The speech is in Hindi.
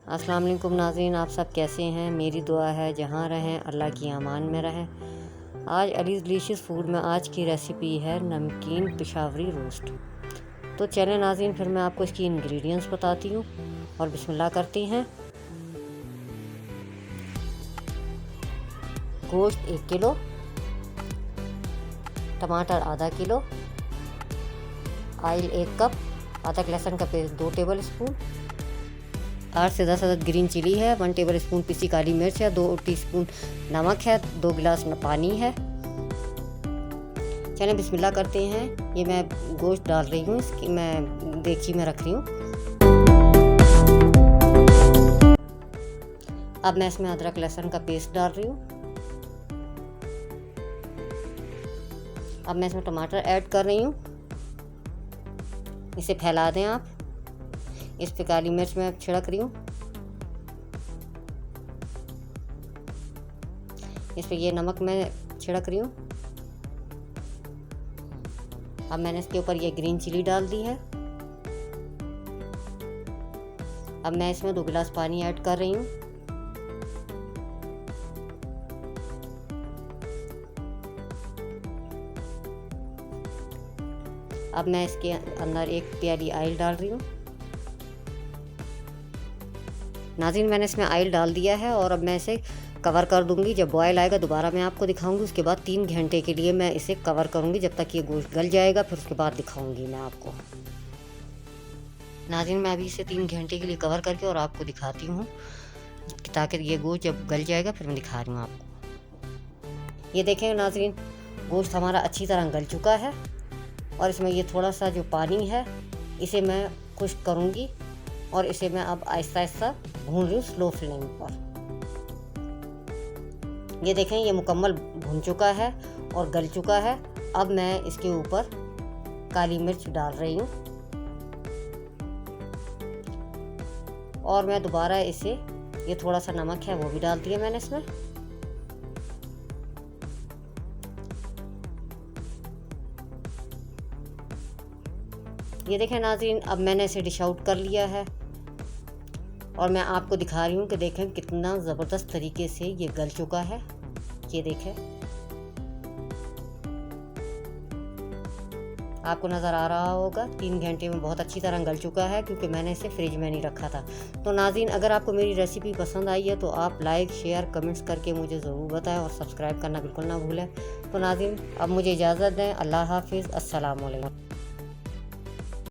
अस्सलाम वालेकुम नाज़रीन, आप सब कैसे हैं। मेरी दुआ है जहाँ रहें अल्लाह की अमान में रहें। आज अलीज़ डिलीशियस फूड में आज की रेसिपी है नमकीन पेशावरी रोस्ट। तो चलें नाज़रीन, फिर मैं आपको इसकी इंग्रेडिएंट्स बताती हूँ और बिस्मिल्लाह करती हैं। गोश्त 1 किलो, टमाटर आधा किलो, ऑयल 1 कप, अदरक लहसुन का पेस्ट 2 टेबल स्पून, 8 से 10 अदद ग्रीन चिली है, 1 टेबल स्पून पिसी काली मिर्च है, 2 टीस्पून नमक है, 2 गिलास पानी है। चलें बिस्मिल्लाह करते हैं। ये मैं गोश्त डाल रही हूँ, इसकी मैं देगची में रख रही हूँ। अब मैं इसमें अदरक लहसुन का पेस्ट डाल रही हूँ। अब मैं इसमें टमाटर ऐड कर रही हूँ। इसे फैला दें आप। इस पे काली मिर्च मैं छिड़क रही हूँ। इस पे ये नमक मैं छिड़क रही हूँ। अब मैंने इसके ऊपर ये ग्रीन चिली डाल दी है। अब मैं इसमें 2 गिलास पानी ऐड कर रही हूँ। अब मैं इसके अंदर 1 प्याली ऑयल डाल रही हूँ। नाज़रीन, मैंने इसमें ऑयल डाल दिया है और अब मैं इसे कवर कर दूंगी। जब बॉयल आएगा दोबारा मैं आपको दिखाऊंगी। उसके बाद 3 घंटे के लिए मैं इसे कवर करूंगी, जब तक ये गोश्त गल जाएगा, फिर उसके बाद दिखाऊंगी मैं आपको। नाज़रीन, मैं अभी इसे 3 घंटे के लिए कवर करके और आपको दिखाती हूँ, ताकि ये गोश्त जब गल जाएगा फिर मैं दिखा रही हूँ आपको। ये देखें नाज़रीन, गोश्त हमारा अच्छी तरह गल चुका है और इसमें ये थोड़ा सा जो पानी है इसे मैं खुश्क करूँगी और इसे मैं अब आहिस्ता आहिस्ता भून रही हूँ स्लो फ्लेम पर। ये देखें, ये मुकम्मल भुन चुका है और गल चुका है। अब मैं इसके ऊपर काली मिर्च डाल रही हूँ और मैं दोबारा इसे, ये थोड़ा सा नमक है वो भी डाल दिया मैंने इसमें। ये देखें नाज़रीन, अब मैंने इसे डिश आउट कर लिया है और मैं आपको दिखा रही हूँ कि देखें कितना ज़बरदस्त तरीके से ये गल चुका है। ये देखें, आपको नज़र आ रहा होगा 3 घंटे में बहुत अच्छी तरह गल चुका है, क्योंकि मैंने इसे फ्रिज में नहीं रखा था। तो नाज़रीन, अगर आपको मेरी रेसिपी पसंद आई है तो आप लाइक शेयर कमेंट्स करके मुझे ज़रूर बताएं और सब्सक्राइब करना बिल्कुल ना भूलें। तो नाज़रीन, अब मुझे इजाज़त दें। अल्लाह हाफिज़। अस्सलाम वालेकुम।